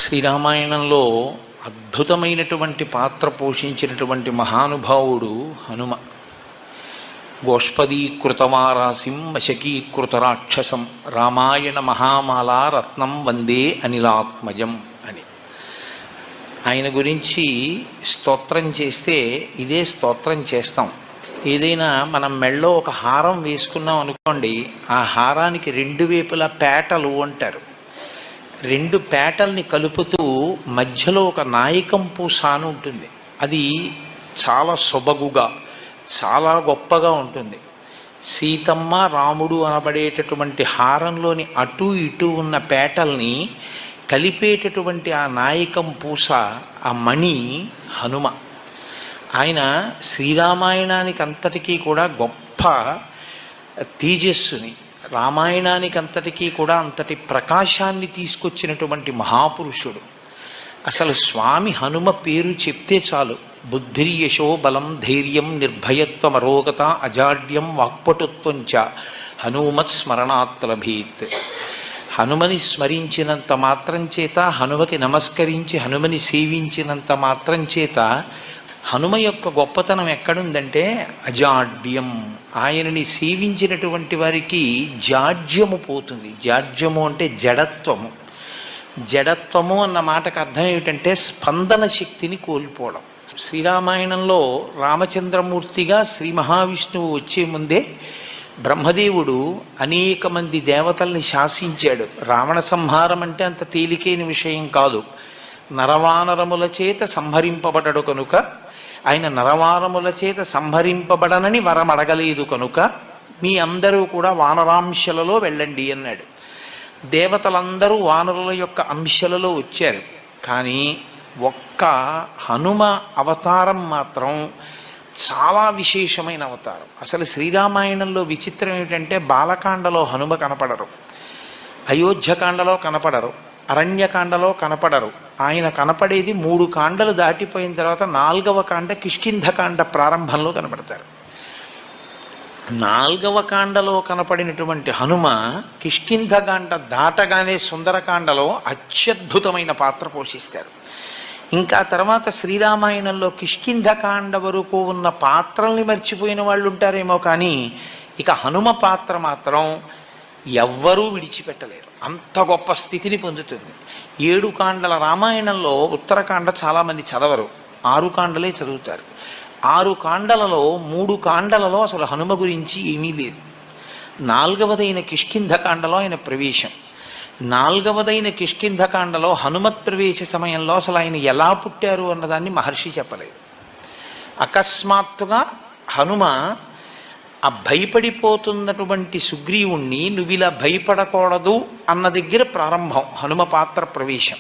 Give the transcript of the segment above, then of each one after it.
శ్రీరామాయణంలో అద్భుతమైనటువంటి పాత్ర పోషించినటువంటి మహానుభావుడు హనుమ. గోష్పదీకృతమారాసిం వశకీకృత రాక్షసం రామాయణ మహామాల రత్నం వందే అనిలాత్మజం అని ఆయన గురించి స్తోత్రం చేస్తే ఇదే స్తోత్రం చేస్తాం. ఏదైనా మనం మెళ్ళో ఒక హారం వేసుకున్నాం అనుకోండి, ఆ హారానికి రెండు వైపులా పేటలు అంటారు. రెండు పేటల్ని కలుపుతూ మధ్యలో ఒక నాయకం పూస అని ఉంటుంది. అది చాలా సొబగుగా చాలా గొప్పగా ఉంటుంది. సీతమ్మ రాముడు అనబడేటటువంటి హారంలోని అటు ఇటు ఉన్న పేటల్ని కలిపేటటువంటి ఆ నాయకం పూస, ఆ మణి హనుమ. ఆయన శ్రీరామాయణానికి అంతటికీ కూడా గొప్ప తేజస్సుని, రామాయణానికి అంతటికీ కూడా అంతటి ప్రకాశాన్ని తీసుకొచ్చినటువంటి మహాపురుషుడు. అసలు స్వామి హనుమ పేరు చెప్తే చాలు, బుద్ధిర్యశో బలం ధైర్యం నిర్భయత్వం అరోగత అజాడ్యం వాక్పటుత్వంచ హనుమత్ స్మరణాత్ లభేత్. హనుమని స్మరించినంత మాత్రం చేత, హనుమకి నమస్కరించి హనుమని సేవించినంత మాత్రం చేత హనుమ యొక్క గొప్పతనం ఎక్కడుందంటే అజాడ్యం. ఆయనని సేవించినటువంటి వారికి జాడ్యము పోతుంది. జాడ్యము అంటే జడత్వము. జడత్వము అన్న మాటకు అర్థం ఏమిటంటే స్పందన శక్తిని కోల్పోవడం. శ్రీరామాయణంలో రామచంద్రమూర్తిగా శ్రీ మహావిష్ణువు వచ్చే ముందే బ్రహ్మదేవుడు అనేక మంది దేవతల్ని శాసించాడు. రావణ సంహారం అంటే అంత తేలికైన విషయం కాదు. నరవానరముల చేత సంహరింపబడడు కనుక, ఆయన నరవానరముల చేత సంహరింపబడనని వరం అడగలేదు కనుక మీ అందరూ కూడా వానరాంశలలో వెళ్ళండి అన్నాడు. దేవతలందరూ వానరుల యొక్క అంశలలో వచ్చారు. కానీ ఒక్క హనుమ అవతారం మాత్రం చాలా విశేషమైన అవతారం. అసలు శ్రీరామాయణంలో విచిత్రం ఏమిటంటే బాలకాండలో హనుమ కనపడరు, అయోధ్యకాండలో కనపడరు, అరణ్యకాండలో కనపడరు. ఆయన కనపడేది 3 కాండలు దాటిపోయిన తర్వాత 4వ కాండ కిష్కింధకాండ ప్రారంభంలో కనపడతారు. 4వ కాండలో కనపడినటువంటి హనుమ కిష్కింధకాండ దాటగానే సుందరకాండలో అత్యద్భుతమైన పాత్ర పోషిస్తారు. ఇంకా తర్వాత శ్రీరామాయణంలో కిష్కింధకాండ వరకు ఉన్న పాత్రల్ని మర్చిపోయిన వాళ్ళు ఉంటారేమో, కానీ ఇక హనుమ పాత్ర మాత్రం ఎవ్వరూ విడిచిపెట్టలేరు. అంత గొప్ప స్థితిని పొందుతుంది. 7 కాండల రామాయణంలో ఉత్తరకాండ చాలామంది చదవరు, 6 కాండలే చదువుతారు. 6 కాండలలో 3 కాండలలో అసలు హనుమ గురించి ఏమీ లేదు. 4వదైన కిష్కింధకాండలో ఆయన ప్రవేశం. 4వదైన కిష్కింధకాండలో హనుమత్ ప్రవేశ సమయంలో అసలు ఆయన ఎలా పుట్టారు అన్నదాన్ని మహర్షి చెప్పలేదు. అకస్మాత్తుగా హనుమ ఆ భయపడిపోతున్నటువంటి సుగ్రీవుణ్ణి నువ్వు ఇలా భయపడకూడదు అన్న దగ్గర ప్రారంభం హనుమ పాత్ర ప్రవేశం.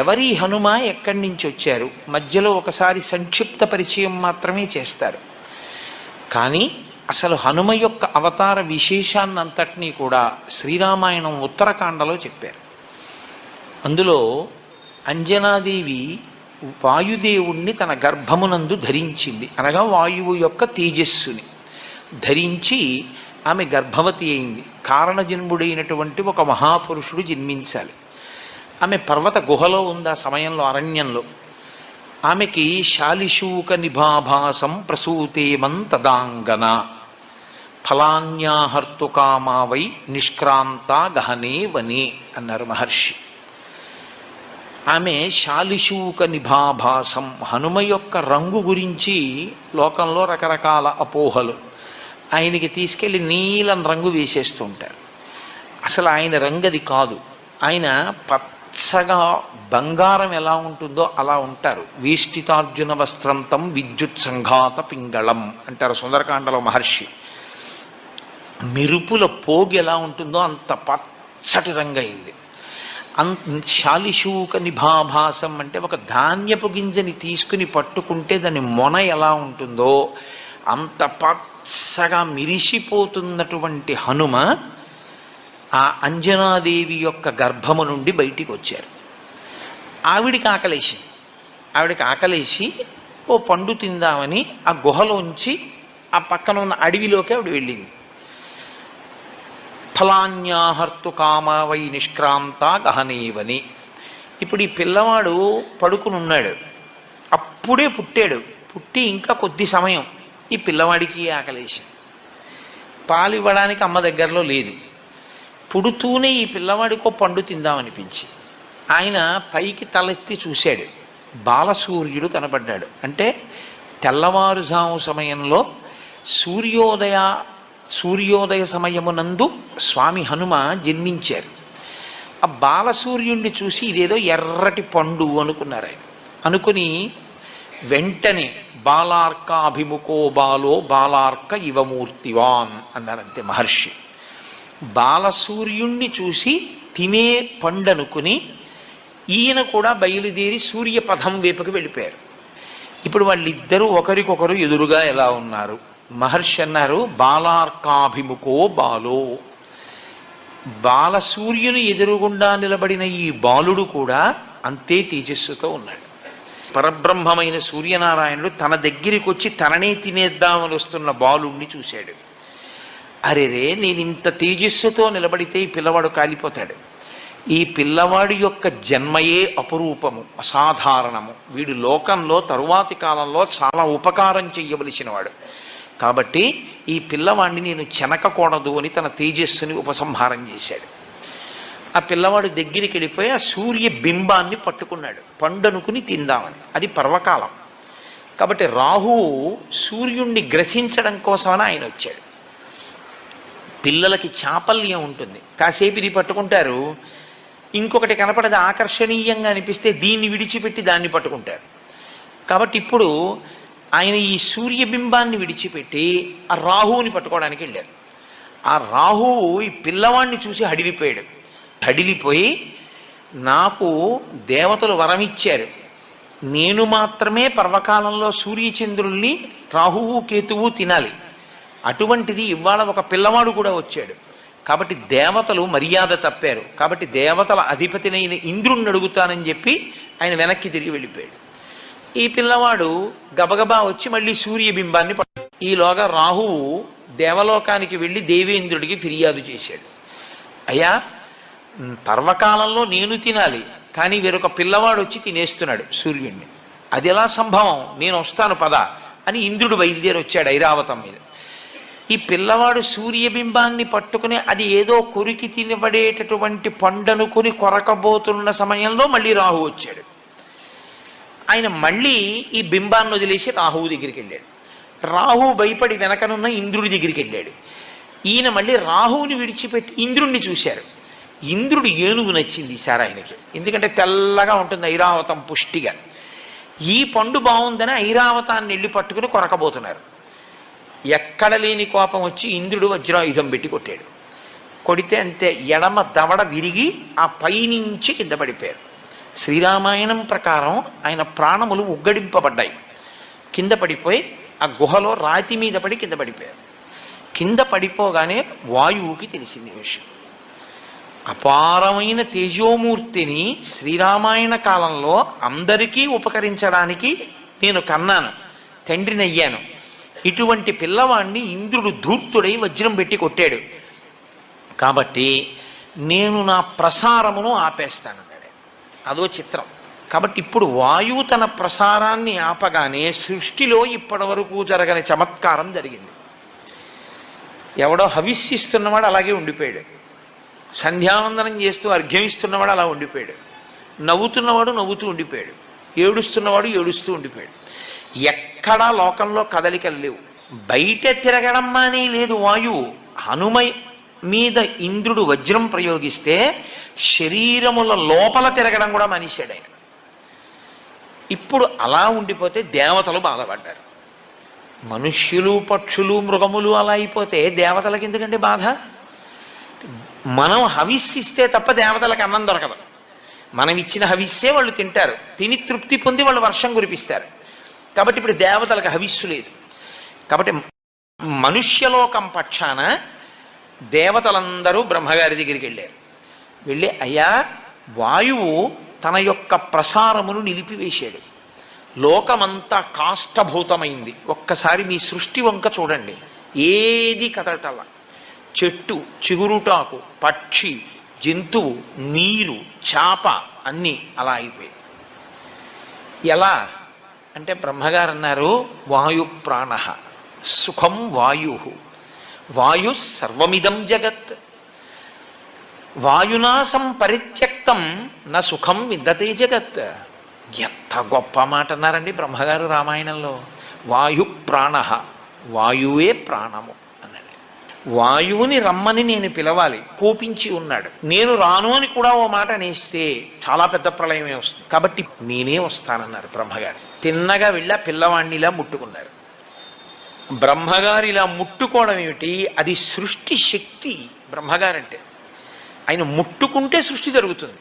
ఎవరి హనుమ, ఎక్కడి నుంచి వచ్చారు, మధ్యలో ఒకసారి సంక్షిప్త పరిచయం మాత్రమే చేస్తారు. కానీ అసలు హనుమ యొక్క అవతార విశేషాన్నంతటినీ కూడా శ్రీరామాయణం ఉత్తరకాండలో చెప్పారు. అందులో అంజనాదేవి వాయుదేవుణ్ణి తన గర్భమునందు ధరించింది, అనగా వాయువు యొక్క తేజస్సుని ధరించి ఆమె గర్భవతి అయింది. కారణజన్ముడైనటువంటి ఒక మహాపురుషుడు జన్మించాలి. ఆమె పర్వత గుహలో ఉంది ఆ సమయంలో, అరణ్యంలో. ఆమెకి శాలిశూక నిభాభాసం ప్రసూతేమం తదాంగన ఫలాన్యాహర్తుకామావై నిష్క్రాంత గహనే వనే అన్నారు మహర్షి. ఆమె శాలిశూక నిభాభాసం, హనుమ యొక్క రంగు గురించి లోకంలో రకరకాల అపోహలు. ఆయనకి తీసుకెళ్ళి నీలం రంగు వేసేస్తూ ఉంటారు. అసలు ఆయన రంగు అది కాదు. ఆయన పచ్చగా బంగారం ఎలా ఉంటుందో అలా ఉంటారు. వేష్టితార్జున వస్త్రంతం విద్యుత్ సంఘాత పింగళం అంటారు సుందరకాండలో మహర్షి. మెరుపుల పోగు ఎలా ఉంటుందో అంత పచ్చటి రంగు అయింది. శాలిశూక నిభాభాసం అంటే ఒక ధాన్యపు గింజని తీసుకుని పట్టుకుంటే దాని మొన ఎలా ఉంటుందో అంత పచ్చగా మిరిసిపోతున్నటువంటి హనుమ ఆ అంజనాదేవి యొక్క గర్భము నుండి బయటికి వచ్చారు. ఆవిడికి ఆకలేసి ఓ పండు తిందామని ఆ గుహలోంచి ఆ పక్కన ఉన్న అడవిలోకి ఆవిడ వెళ్ళింది. ఫలాన్యాహర్తు కామావై నిష్క్రాంత గహనేవని. ఇప్పుడు ఈ పిల్లవాడు పడుకుని ఉన్నాడు, అప్పుడే పుట్టాడు. పుట్టి ఇంకా కొద్ది సమయం ఈ పిల్లవాడికి ఆకలేసి పాలు ఇవ్వడానికి అమ్మ దగ్గరలో లేదు. పుడుతూనే ఈ పిల్లవాడికో పండు తిందామనిపించి ఆయన పైకి తలెత్తి చూశాడు. బాలసూర్యుడు కనపడ్డాడు. అంటే తెల్లవారుజాము సమయంలో సూర్యోదయ సమయమునందు స్వామి హనుమ జన్మించారు. ఆ బాలసూర్యుడిని చూసి ఇదేదో ఎర్రటి పండు అనుకున్నారు ఆయన. అనుకుని వెంటనే బాలార్కాభిముఖో బాలో బాలార్క ఇవమూర్తివాన్ అన్నారంతే మహర్షి. బాలసూర్యుణ్ణి చూసి తినే పండనుకుని ఈయన కూడా బయలుదేరి సూర్యపథం వైపుకి వెళ్ళిపోయారు. ఇప్పుడు వాళ్ళిద్దరూ ఒకరికొకరు ఎదురుగా ఎలా ఉన్నారు? మహర్షి అన్నారు, బాలార్కాభిముఖో బాలో. బాలసూర్యుని ఎదురుగుండా నిలబడిన ఈ బాలుడు కూడా అంతే తేజస్సుతో ఉన్నాడు. పరబ్రహ్మమైన సూర్యనారాయణుడు తన దగ్గరికి వచ్చి తననే తినేద్దామని వస్తున్న బాలుణ్ణి చూశాడు. అరెరే, నేను ఇంత తేజస్సుతో నిలబడితే ఈ పిల్లవాడు కాలిపోతాడు. ఈ పిల్లవాడి యొక్క జన్మయే అపురూపము, అసాధారణము. వీడు లోకంలో తరువాతి కాలంలో చాలా ఉపకారం చెయ్యవలసినవాడు. కాబట్టి ఈ పిల్లవాడిని నేను చెనకకూడదు అని తన తేజస్సుని ఉపసంహారం చేశాడు. ఆ పిల్లవాడు దగ్గరికి వెళ్ళిపోయి ఆ సూర్య బింబాన్ని పట్టుకున్నాడు, పండనుకుని తిందామని. అది పర్వకాలం కాబట్టి రాహువు సూర్యుణ్ణి గ్రసించడం కోసమని ఆయన వచ్చాడు. పిల్లలకి చాపల్యం ఉంటుంది, కాసేపు ఇది పట్టుకుంటారు, ఇంకొకటి కనపడది ఆకర్షణీయంగా అనిపిస్తే దీన్ని విడిచిపెట్టి దాన్ని పట్టుకుంటారు. కాబట్టి ఇప్పుడు ఆయన ఈ సూర్యబింబాన్ని విడిచిపెట్టి ఆ రాహువుని పట్టుకోవడానికి వెళ్ళారు. ఆ రాహువు ఈ పిల్లవాడిని చూసి హడిలిపోయాడు. హడిలిపోయి, నాకు దేవతలు వరమిచ్చారు, నేను మాత్రమే పర్వకాలంలో సూర్యచంద్రుల్ని రాహువు కేతువు తినాలి, అటువంటిది ఇవాళ ఒక పిల్లవాడు కూడా వచ్చాడు, కాబట్టి దేవతలు మర్యాద తప్పారు, కాబట్టి దేవతల అధిపతినైన ఇంద్రుణ్ణి అడుగుతానని చెప్పి ఆయన వెనక్కి తిరిగి వెళ్ళిపోయాడు. ఈ పిల్లవాడు గబగబా వచ్చి మళ్ళీ సూర్యబింబాన్ని ఈలోగా రాహువు దేవలోకానికి వెళ్ళి దేవేంద్రుడికి ఫిర్యాదు చేశాడు. అయ్యా, పర్వకాలంలో నేను తినాలి, కానీ వేరొక పిల్లవాడు వచ్చి తినేస్తున్నాడు సూర్యుడిని, అది ఎలా సంభవం? నేను వస్తాను పద అని ఇంద్రుడు బయలుదేరి వచ్చాడు ఐరావతం మీద. ఈ పిల్లవాడు సూర్యబింబాన్ని పట్టుకుని అది ఏదో కొరికి తినబడేటటువంటి పండనుకుని కొరకబోతున్న సమయంలో మళ్ళీ రాహు వచ్చాడు. ఆయన మళ్ళీ ఈ బింబాన్ని వదిలేసి రాహువు దగ్గరికి వెళ్ళాడు. రాహువు భయపడి వెనకనున్న ఇంద్రుడి దగ్గరికి వెళ్ళాడు. ఈయన మళ్ళీ రాహువుని విడిచిపెట్టి ఇంద్రుణ్ణి చూశారు. ఇంద్రుడు ఏనుగు నచ్చింది సార్ ఆయనకి, ఎందుకంటే తెల్లగా ఉంటుంది ఐరావతం పుష్టిగా. ఈ పండు బాగుందని ఐరావతాన్ని వెళ్ళి పట్టుకుని కొరకబోతున్నారు. ఎక్కడ లేని కోపం వచ్చి ఇంద్రుడు వజ్రాయుధం పెట్టి కొట్టాడు. కొడితే అంతే, ఎడమ దవడ విరిగి ఆ పైనుంచి కింద పడిపోయారు. శ్రీరామాయణం ప్రకారం ఆయన ప్రాణములు ఉగ్గడింపబడ్డాయి. కింద పడిపోయి ఆ గుహలో రాతి మీద పడి కింద పడిపోయారు. కింద పడిపోగానే వాయువుకి తెలిసింది విషయం. అపారమైన తేజోమూర్తిని శ్రీరామాయణ కాలంలో అందరికీ ఉపకరించడానికి నేను కన్నాను, తండ్రినయ్యాను. ఇటువంటి పిల్లవాడిని ఇంద్రుడు ధూర్తుడై వజ్రం పెట్టి కొట్టాడు, కాబట్టి నేను నా ప్రసారమును ఆపేస్తానన్నాడు. అదో చిత్రం. కాబట్టి ఇప్పుడు వాయువు తన ప్రసారాన్ని ఆపగానే సృష్టిలో ఇప్పటి వరకు జరగని చమత్కారం జరిగింది. ఎవడో హవిస్సిస్తున్నవాడు అలాగే ఉండిపోయాడు, సంధ్యావందనం చేస్తూ అర్ఘ్యమిస్తున్నవాడు అలా ఉండిపోయాడు, నవ్వుతున్నవాడు నవ్వుతూ ఉండిపోయాడు, ఏడుస్తున్నవాడు ఏడుస్తూ ఉండిపోయాడు. ఎక్కడా లోకంలో కదలికలు లేవు. బయట తిరగడం మానే లేదు వాయువు. హనుమ మీద ఇంద్రుడు వజ్రం ప్రయోగిస్తే శరీరముల లోపల తిరగడం కూడా మానేశాడు ఆయన. ఇప్పుడు అలా ఉండిపోతే దేవతలు బాధపడ్డారు. మనుష్యులు పక్షులు మృగములు అలా అయిపోతే దేవతలకి ఎందుకంటే బాధ? మనం హవిస్సిస్తే తప్ప దేవతలకు అన్నం దొరకదు. మనం ఇచ్చిన హవిస్సే వాళ్ళు తింటారు, తిని తృప్తి పొంది వాళ్ళు వర్షం కురిపిస్తారు. కాబట్టి ఇప్పుడు దేవతలకు హవిస్సు లేదు. కాబట్టి మనుష్యలోకం పక్షాన దేవతలందరూ బ్రహ్మగారి దగ్గరికి వెళ్ళారు. వెళ్ళి, అయ్యా, వాయువు తన యొక్క ప్రసారమును నిలిపివేశాడు, లోకమంతా కాష్టభూతమైంది. ఒక్కసారి మీ సృష్టి వంక చూడండి, ఏది కదలటల్లా. చెట్టు, చిగురుటాకు, పక్షి, జంతువు, నీరు, చాప అన్నీ అలా అయిపోయాయి. ఎలా అంటే బ్రహ్మగారు అన్నారు, వాయు ప్రాణ సుఖం వాయు, వాయు సర్వమిదం జగత్, వాయునాసం పరిత్యక్తం నా సుఖం విందతే జగత్. ఎంత గొప్ప మాట అన్నారండి బ్రహ్మగారు రామాయణంలో. వాయు ప్రాణ, వాయువే ప్రాణము అన్నాడు. వాయువుని రమ్మని నేను పిలవాలి, కోపించి ఉన్నాడు. నేను రాను అని కూడా ఓ మాట అనేస్తే చాలా పెద్ద ప్రళయమే వస్తుంది. కాబట్టి నేనే వస్తానన్నారు బ్రహ్మగారు. తిన్నగా వెళ్ళి ఆ పిల్లవాడిని ఇలా ముట్టుకున్నారు. బ్రహ్మగారు ఇలా ముట్టుకోవడం ఏమిటి? అది సృష్టి శక్తి. బ్రహ్మగారంటే ఆయన ముట్టుకుంటే సృష్టి జరుగుతుంది.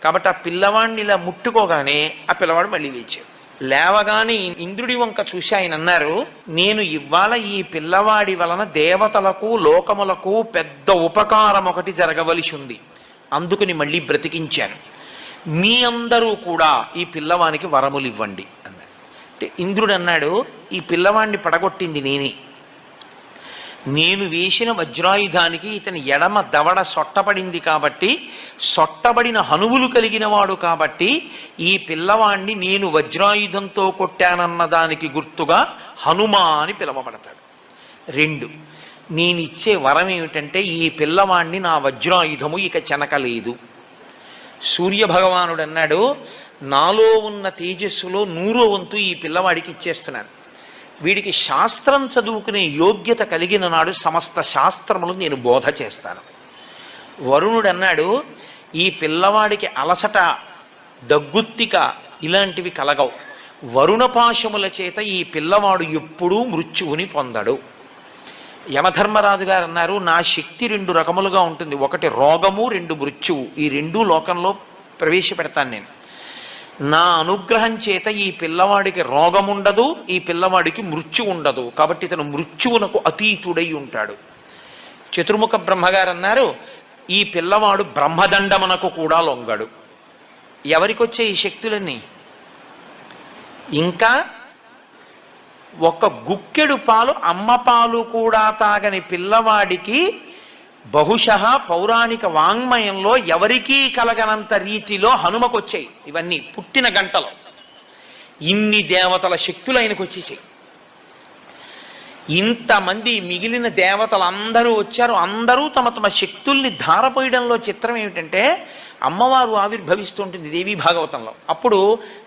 కాబట్టి ఆ పిల్లవాడిని ఇలా ముట్టుకోగానే ఆ పిల్లవాడు మళ్ళీ లేచాడు. లేవగానే ఇంద్రుడి వంక చూసి ఆయన అన్నారు, నేను ఇవాళ ఈ పిల్లవాడి వలన దేవతలకు లోకములకు పెద్ద ఉపకారం ఒకటి జరగవలసి ఉంది, అందుకని మళ్ళీ బ్రతికించాను. మీ అందరూ కూడా ఈ పిల్లవానికి వరములు ఇవ్వండి అన్నాడు. అంటే ఇంద్రుడు అన్నాడు, ఈ పిల్లవాడిని పడగొట్టింది నేనే. నేను వేసిన వజ్రాయుధానికి ఇతని ఎడమ దవడ సొట్టబడింది కాబట్టి, సొట్టబడిన హనువులు కలిగిన వాడు కాబట్టి ఈ పిల్లవాణ్ణి నేను వజ్రాయుధంతో కొట్టానన్న దానికి గుర్తుగా హనుమా అని పిలవబడతాడు. 2, నేనిచ్చే వరం ఏమిటంటే ఈ పిల్లవాణ్ణి నా వజ్రాయుధము ఇక చెనకలేదు. సూర్యభగవానుడు అన్నాడు, నాలో ఉన్న తేజస్సులో 100వ వంతు ఈ పిల్లవాడికి ఇచ్చేస్తున్నాను. వీడికి శాస్త్రం చదువుకునే యోగ్యత కలిగిన నాడు సమస్త శాస్త్రములు నేను బోధ చేస్తాను. వరుణుడు అన్నాడు, ఈ పిల్లవాడికి అలసట, దగ్గుత్తిక ఇలాంటివి కలగవు. వరుణపాశముల చేత ఈ పిల్లవాడు ఎప్పుడూ మృత్యువుని పొందడు. యమధర్మరాజు గారు అన్నారు, నా శక్తి 2 రకములుగా ఉంటుంది. 1 రోగము, 2 మృత్యువు. ఈ 2 లోకంలో ప్రవేశపెడతాను నేను. నా అనుగ్రహం చేత ఈ పిల్లవాడికి రోగముండదు, ఈ పిల్లవాడికి మృత్యు ఉండదు. కాబట్టి ఇతను మృత్యువునకు అతీతుడై ఉంటాడు. చతుర్ముఖ బ్రహ్మగారు అన్నారు, ఈ పిల్లవాడు బ్రహ్మదండమునకు కూడా లొంగడు. ఎవరికొచ్చే ఈ శక్తులన్నీ? ఇంకా 1 గుక్కెడు పాలు, అమ్మ పాలు కూడా తాగని పిల్లవాడికి బహుశః పౌరాణిక వాంగ్మయంలో ఎవరికీ కలగనంత రీతిలో హనుమకొచ్చాయి. ఇవన్నీ పుట్టిన గంటలో ఇన్ని దేవతల శక్తులు ఆయనకు వచ్చేసాయి. ఇంతమంది మిగిలిన దేవతలు అందరూ వచ్చారు. అందరూ తమ తమ శక్తుల్ని ధారపోయడంలో చిత్రం ఏమిటంటే, అమ్మవారు ఆవిర్భవిస్తుంటుంది దేవీ భాగవతంలో. అప్పుడు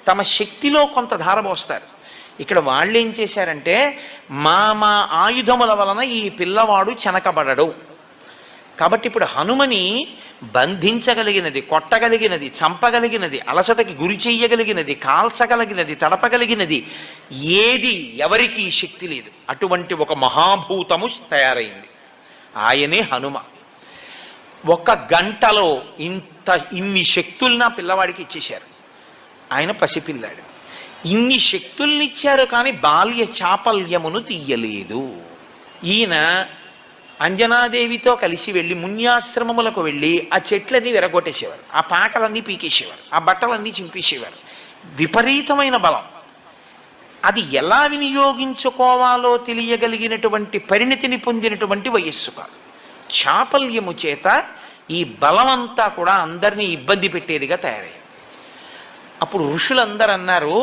తమ శక్తిలో కొంత ధారపోస్తారు. ఇక్కడ వాళ్ళు ఏం చేశారంటే, మా ఆయుధముల వలన ఈ పిల్లవాడు చెనకబడడు. కాబట్టి ఇప్పుడు హనుమని బంధించగలిగినది, కొట్టగలిగినది, చంపగలిగినది, అలసటకి గురి చెయ్యగలిగినది, కాల్చగలిగినది, తడపగలిగినది ఏది ఎవరికి శక్తి లేదు. అటువంటి ఒక మహాభూతము తయారైంది, ఆయనే హనుమ. 1 గంటలో ఇన్ని శక్తుల్ని ఆ పిల్లవాడికి ఇచ్చేశారు. ఆయన పసిపిల్లాడు. ఇన్ని శక్తుల్ని ఇచ్చారు, కానీ బాల్య చాపల్యమును తీయలేదు. ఈయన అంజనాదేవితో కలిసి వెళ్ళి మున్యాశ్రమములకు వెళ్ళి ఆ చెట్లన్నీ విరగొట్టేసేవారు, ఆ పాకలన్నీ పీకేసేవారు, ఆ బట్టలన్నీ చింపేసేవారు. విపరీతమైన బలం. అది ఎలా వినియోగించుకోవాలో తెలియగలిగినటువంటి పరిణితిని పొందినటువంటి వయస్సు కాదు. చాపల్యము చేత ఈ బలమంతా కూడా అందరినీ ఇబ్బంది పెట్టేదిగా తయారయ్యింది. అప్పుడు ఋషులందరూ అన్నారు,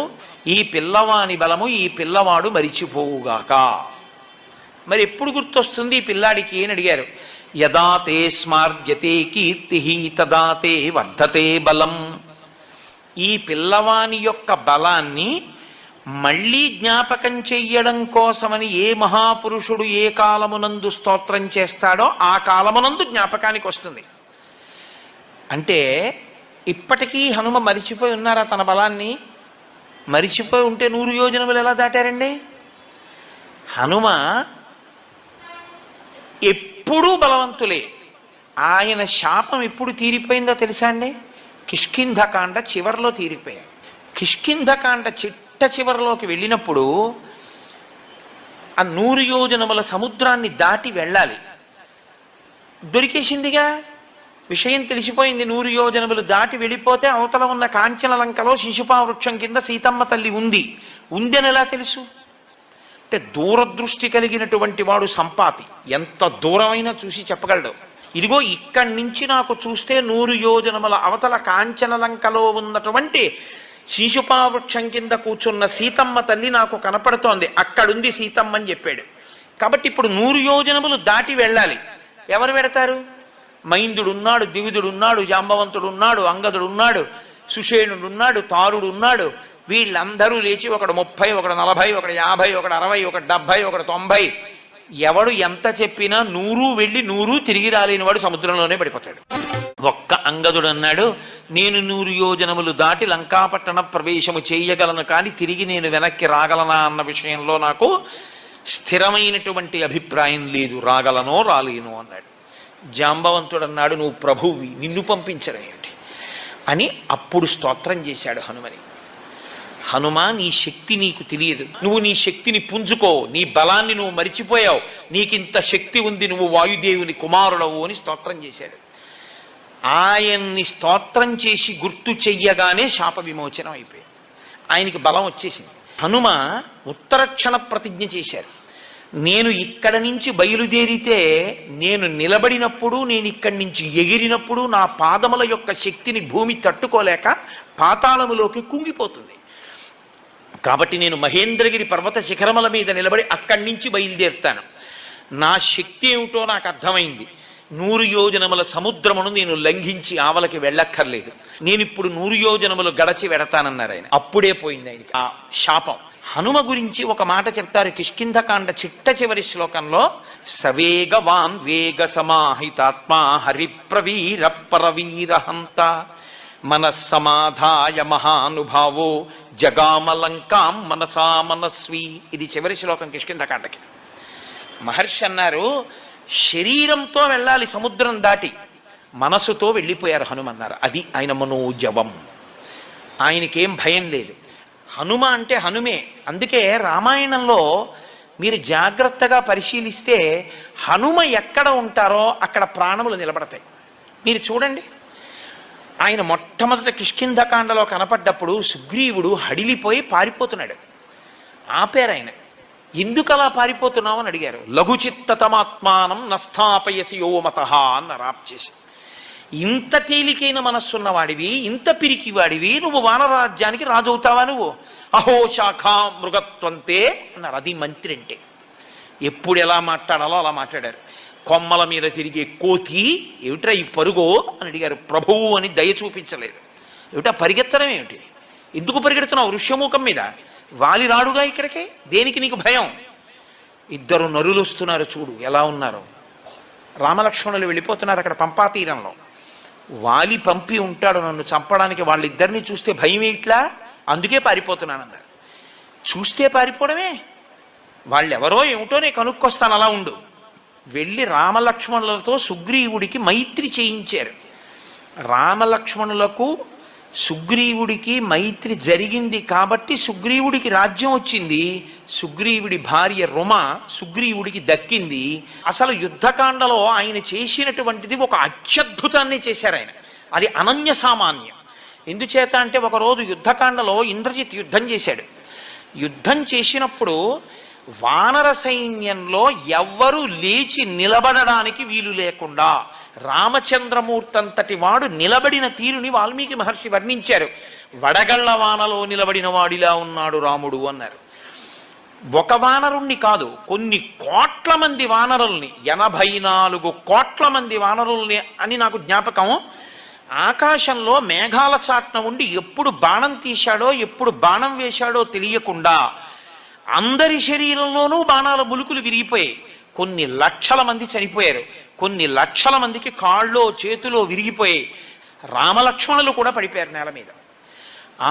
ఈ పిల్లవాని బలము ఈ పిల్లవాడు మరిచిపోవుగాక. మరి ఎప్పుడు గుర్తొస్తుంది ఈ పిల్లాడికి అని అడిగారు. యదా తే స్మార్యతే కీర్తి తదా తే వర్ధతే బలం. ఈ పిల్లవాని యొక్క బలాన్ని మళ్ళీ జ్ఞాపకం చెయ్యడం కోసమని ఏ మహాపురుషుడు ఏ కాలమునందు స్తోత్రం చేస్తాడో ఆ కాలమునందు జ్ఞాపకానికి వస్తుంది. అంటే ఇప్పటికీ హనుమ మరిచిపోయి ఉన్నారా తన బలాన్ని? మరిచిపోయి ఉంటే 100 యోజనములు ఎలా దాటారండి? హనుమ ఎప్పుడూ బలవంతులే. ఆయన శాపం ఎప్పుడు తీరిపోయిందో తెలుసా అండి? కిష్కింధకాండ చివరిలో తీరిపోయాయి. కిష్కింధకాండ చిట్ట చివరిలోకి వెళ్ళినప్పుడు ఆ 100 యోజనముల సముద్రాన్ని దాటి వెళ్ళాలి. దొరికేసిందిగా, విషయం తెలిసిపోయింది. 100 యోజనములు దాటి వెళ్ళిపోతే అవతల ఉన్న కాంచన లంకలో శిశుపా వృక్షం కింద సీతమ్మ తల్లి ఉందని ఎలా తెలుసు? అంటే దూరదృష్టి కలిగినటువంటి వాడు సంపాతి ఎంత దూరమైనా చూసి చెప్పగలడు. ఇదిగో ఇక్కడి నుంచి నాకు చూస్తే 100 యోజనముల అవతల కాంచనలంకలో ఉన్నటువంటి శీశుపావృక్షం కింద కూర్చున్న సీతమ్మ తల్లి నాకు కనపడుతోంది, అక్కడుంది సీతమ్మ అని చెప్పాడు. కాబట్టి ఇప్పుడు 100 యోజనములు దాటి వెళ్ళాలి. ఎవరు వెడతారు? మైందుడున్నాడు, ద్వివిధుడున్నాడు, జాంబవంతుడున్నాడు, అంగదుడున్నాడు, సుషేణుడున్నాడు, తారుడున్నాడు. వీళ్ళందరూ లేచి ఒకడు 30, ఒకడు 40, ఒకడు 50, ఒకడు 60, ఒకడు 70, ఒకడు 90. ఎవడు ఎంత చెప్పినా 100 వెళ్ళి 100 తిరిగి రాలేని వాడు సముద్రంలోనే పడిపోతాడు. ఒక్క అంగదుడు అన్నాడు, నేను 100 యోజనములు దాటి లంకాపట్టణ ప్రవేశము చేయగలను, కానీ తిరిగి నేను వెనక్కి రాగలనా అన్న విషయంలో నాకు స్థిరమైనటువంటి అభిప్రాయం లేదు, రాగలనో రాలేను అన్నాడు. జాంబవంతుడు అన్నాడు, నువ్వు ప్రభువి, నిన్ను పంపించడం ఏమిటి అని అప్పుడు స్తోత్రం చేశాడు హనుమని. హనుమా, నీ శక్తి నీకు తెలియదు, నువ్వు నీ శక్తిని పుంజుకో, నీ బలాన్ని నువ్వు మరిచిపోయావు, నీకింత శక్తి ఉంది, నువ్వు వాయుదేవుని కుమారుడవు అని స్తోత్రం చేశాడు. ఆయన్ని స్తోత్రం చేసి గుర్తు చెయ్యగానే శాప విమోచనం అయిపోయింది, ఆయనకి బలం వచ్చేసింది. హనుమ ఉత్తరక్షణ ప్రతిజ్ఞ చేశారు, నేను ఇక్కడ నుంచి బయలుదేరితే, నేను నిలబడినప్పుడు, నేను ఇక్కడి నుంచి ఎగిరినప్పుడు నా పాదముల యొక్క శక్తిని భూమి తట్టుకోలేక పాతాళములోకి కుంగిపోతుంది. కాబట్టి నేను మహేంద్రగిరి పర్వత శిఖరముల మీద నిలబడి అక్కడి నుంచి బయలుదేరుతాను. నా శక్తి ఏమిటో నాకు అర్థమైంది. 100 యోజనముల సముద్రమును నేను లంఘించి ఆవలకి వెళ్ళక్కర్లేదు, నేను ఇప్పుడు 100 యోజనములు గడచి వెడతానన్నారు ఆయన. అప్పుడే పోయింది ఆయనకి ఆ శాపం. హనుమ గురించి ఒక మాట చెప్తారు కిష్కింధకాండ చిట్ట చివరి శ్లోకంలో, సవేగవాన్ వేగ సమాహితాత్మా హరిప్రవీర పరవీరహంత మనస్సమాధాయ మహానుభావో జగామలంకాం మనసా మనస్వి. ఇది చివరి శ్లోకం కిష్కింధకాండకి. మహర్షి అన్నారు, శరీరంతో వెళ్ళాలి సముద్రం దాటి, మనసుతో వెళ్ళిపోయారు హనుమన్నారు. అది ఆయన మనోజవం, ఆయనకేం భయం లేదు. హనుమ అంటే హనుమే. అందుకే రామాయణంలో మీరు జాగ్రత్తగా పరిశీలిస్తే హనుమ ఎక్కడ ఉంటారో అక్కడ ప్రాణములు నిలబడతాయి. మీరు చూడండి, ఆయన మొట్టమొదట కిష్కింధకాండలో కనపడ్డప్పుడు సుగ్రీవుడు హడిలిపోయి పారిపోతున్నాడు. ఆపారు ఆయన. ఎందుకు అలా పారిపోతున్నావు అని అడిగారు. లఘుచిత్తతమాత్మానం నస్థాపయసి యోమతః అన్నారు ఆప్ చేసి. ఇంత తేలికైన మనస్సున్న వాడివి, ఇంత పిరికి వాడివి, నువ్వు వానరాజ్యానికి రాజు అవుతావా నువ్వు? అహో శాఖా మృగత్వంతే అన్నారు. అది మంత్రి అంటే. ఎప్పుడు ఎలా మాట్లాడాలో అలా మాట్లాడారు. కొమ్మల మీద తిరిగే కోతి ఏమిట్రా ఈ పరుగో అని అడిగారు. ప్రభువు అని దయ చూపించలేదు. ఏమిటా పరిగెత్తడం ఏమిటి? ఎందుకు పరిగెడుతున్నావు ఋష్యమూకం మీద? వాలి రాడుగా ఇక్కడికి, దేనికి నీకు భయం? ఇద్దరు నరులు వస్తున్నారు, చూడు ఎలా ఉన్నారు. రామలక్ష్మణులు వెళ్ళిపోతున్నారు అక్కడ పంపా తీరంలో. వాలి పంపి ఉంటాడు నన్ను చంపడానికి, వాళ్ళిద్దరిని చూస్తే భయం ఇట్లా, అందుకే పారిపోతున్నానన్నారు. చూస్తే పారిపోవడమే, వాళ్ళెవరో ఏమిటో నేను కనుక్కొస్తాను, అలా ఉండు. వెళ్ళి రామలక్ష్మణులతో సుగ్రీవుడికి మైత్రి చేయించారు. రామలక్ష్మణులకు సుగ్రీవుడికి మైత్రి జరిగింది కాబట్టి సుగ్రీవుడికి రాజ్యం వచ్చింది. సుగ్రీవుడి భార్య రుమ సుగ్రీవుడికి దక్కింది. అసలు యుద్ధకాండలో ఆయన చేసినటువంటిది ఒక అత్యద్భుతాన్ని చేశారు ఆయన. అది అనన్య సామాన్యం. ఎందుచేత అంటే ఒకరోజు యుద్ధకాండలో ఇంద్రజిత్ యుద్ధం చేశాడు. యుద్ధం చేసినప్పుడు వానర సైన్యంలో ఎవ్వరూ లేచి నిలబడడానికి వీలు లేకుండా రామచంద్రమూర్తి అంతటి వాడు నిలబడిన తీరుని వాల్మీకి మహర్షి వర్ణించారు. వడగళ్ల వానలో నిలబడిన వాడిలా ఉన్నాడు రాముడు అన్నారు. ఒక వానరుణ్ణి కాదు, కొన్ని కోట్ల మంది వానరుల్ని, 84 కోట్ల మంది వానరుల్ని అని నాకు జ్ఞాపకం. ఆకాశంలో మేఘాల చాట్న ఉండి ఎప్పుడు బాణం తీశాడో, ఎప్పుడు బాణం వేశాడో తెలియకుండా అందరి శరీరంలోనూ బాణాల ములుకులు విరిగిపోయాయి. కొన్ని లక్షల మంది చనిపోయారు, కొన్ని లక్షల మందికి కాళ్ళో చేతిలో విరిగిపోయాయి. రామలక్ష్మణులు కూడా పడిపోయారు నేల మీద.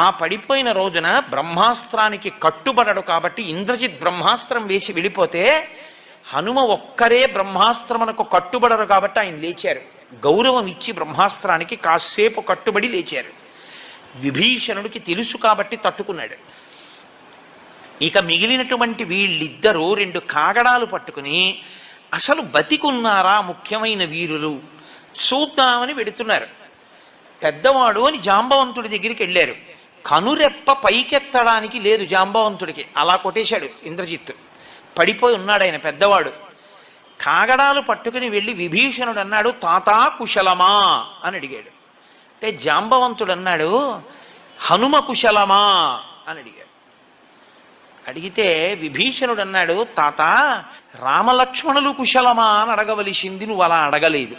ఆ పడిపోయిన రోజున బ్రహ్మాస్త్రానికి కట్టుబడడు కాబట్టి ఇంద్రజిత్ బ్రహ్మాస్త్రం వేసి వెళ్ళిపోతే హనుమ ఒక్కరే బ్రహ్మాస్త్రమునకు కట్టుబడరు కాబట్టి ఆయన లేచారు. గౌరవం ఇచ్చి బ్రహ్మాస్త్రానికి కాసేపు కట్టుబడి లేచారు. విభీషణుడికి తెలుసు కాబట్టి తట్టుకున్నాడు. ఇక మిగిలినటువంటి వీళ్ళిద్దరూ 2 కాగడాలు పట్టుకుని అసలు బతికున్నారా ముఖ్యమైన వీరులు చూద్దామని వెడుతున్నారు. పెద్దవాడు అని జాంబవంతుడి దగ్గరికి వెళ్ళారు. కనురెప్ప పైకెత్తడానికి లేదు జాంబవంతుడికి, అలా కొట్టేశాడు ఇంద్రజిత్తు. పడిపోయి ఉన్నాడు ఆయన పెద్దవాడు. కాగడాలు పట్టుకుని వెళ్ళి విభీషణుడు అన్నాడు, తాతా కుశలమా అని అడిగాడు. అంటే జాంబవంతుడు అన్నాడు, హనుమ కుశలమా అని అడిగాడు. అడిగితే విభీషణుడు అన్నాడు, తాత రామలక్ష్మణులు కుశలమా అని అడగవలసింది నువ్వు అలా అడగలేదు.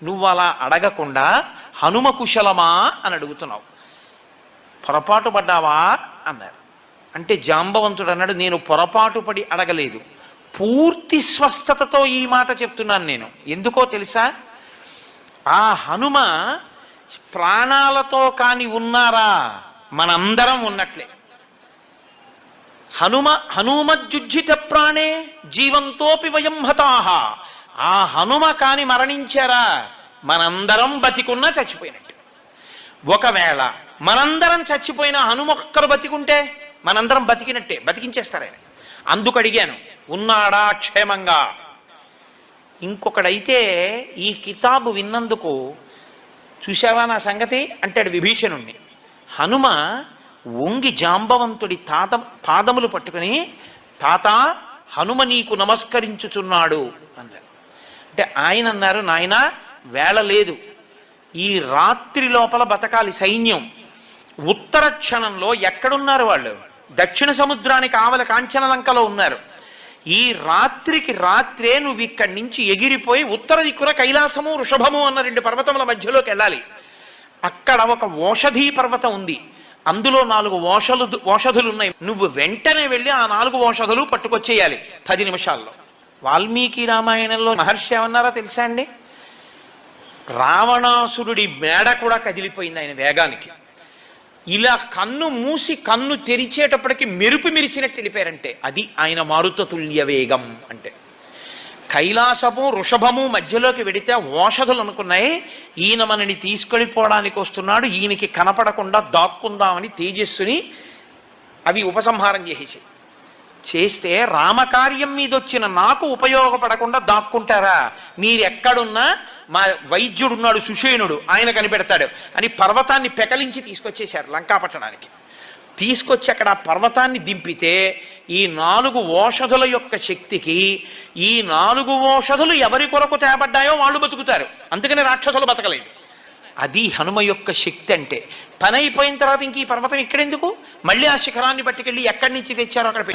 నువ్వు అలా అడగకుండా హనుమ కుశలమా అని అడుగుతున్నావు, పొరపాటు పడ్డావా అన్నారు. అంటే జాంబవంతుడు అన్నాడు, నేను పొరపాటు పడి అడగలేదు, పూర్తి స్వస్థతతో ఈ మాట చెప్తున్నాను నేను. ఎందుకో తెలుసా? ఆ హనుమ ప్రాణాలతో కాని ఉన్నారా మనందరం ఉన్నట్లే. హనుమజ్జుజ్జిత ప్రాణే జీవంతోపి వయం హతాహ. ఆ హనుమ కాని మరణించారా మనందరం బతికున్నా చచ్చిపోయినట్టు. ఒకవేళ మనందరం చచ్చిపోయిన హనుమొక్కరు బతికుంటే మనందరం బతికినట్టే, బతికించేస్తారాయన. అందుకు అడిగాను, ఉన్నాడా క్షేమంగా? ఇంకొకడైతే ఈ కితాబు విన్నందుకు, చూశావా నా సంగతి అంటాడు విభీషణుణ్ణి. హనుమ వంగి జాంబవంతుడి పాదములు పట్టుకుని, తాత హనుమ నీకు నమస్కరించుచున్నాడు అన్నారు. అంటే ఆయన అన్నారు, నాయన వేళ లేదు, ఈ రాత్రి లోపల బతకాలి సైన్యం. ఉత్తర క్షణంలో ఎక్కడున్నారు వాళ్ళు? దక్షిణ సముద్రానికి ఆవల కాంచనలంకలో ఉన్నారు. ఈ రాత్రికి రాత్రే నువ్వు ఇక్కడి నుంచి ఎగిరిపోయి ఉత్తర దిక్కున కైలాసము వృషభము అన్న 2 పర్వతముల మధ్యలోకి వెళ్ళాలి. అక్కడ ఒక ఓషధీ పర్వతం ఉంది, అందులో 4 ఓషధులు ఉన్నాయి. నువ్వు వెంటనే వెళ్ళి ఆ 4 ఓషధులు పట్టుకొచ్చేయాలి 10 నిమిషాల్లో. వాల్మీకి రామాయణంలో మహర్షి ఏమన్నారో తెలుసా అండి? రావణాసురుడి మేడ కూడా కదిలిపోయింది ఆయన వేగానికి. ఇలా కన్ను మూసి కన్ను తెరిచేటప్పటికి మెరుపు మెరిసినట్టు వెళ్ళిపోయారంటే అది ఆయన మారుతతుల్య వేగం. అంటే కైలాసము వృషభము మధ్యలోకి వెడితే ఓషధులు అనుకున్నాయి, ఈయన మనని తీసుకెళ్ళిపోవడానికి వస్తున్నాడు, ఈయనకి కనపడకుండా దాక్కుందామని తేజస్సుని అవి ఉపసంహారం చేస్తే రామకార్యం మీద వచ్చిన నాకు ఉపయోగపడకుండా దాక్కుంటారా? మీరెక్కడున్నా మా వైద్యుడున్నాడు సుషేణుడు, ఆయన కనిపెడతాడు అని పర్వతాన్ని పెకలించి తీసుకొచ్చేశారు లంకాపట్టణానికి. తీసుకొచ్చి అక్కడ ఆ పర్వతాన్ని దింపితే ఈ 4 ఓషధుల యొక్క శక్తికి ఈ 4 ఓషధులు ఎవరి కొరకు తేబడ్డాయో వాళ్ళు బతుకుతారు, అందుకని రాక్షసులు బతకలేదు. అది హనుమ యొక్క శక్తి. అంటే పని అయిపోయిన తర్వాత ఇంక ఈ పర్వతం ఇక్కడెందుకు, మళ్ళీ ఆ శిఖరాన్ని పట్టుకెళ్ళి ఎక్కడి నుంచి తెచ్చారో అక్కడ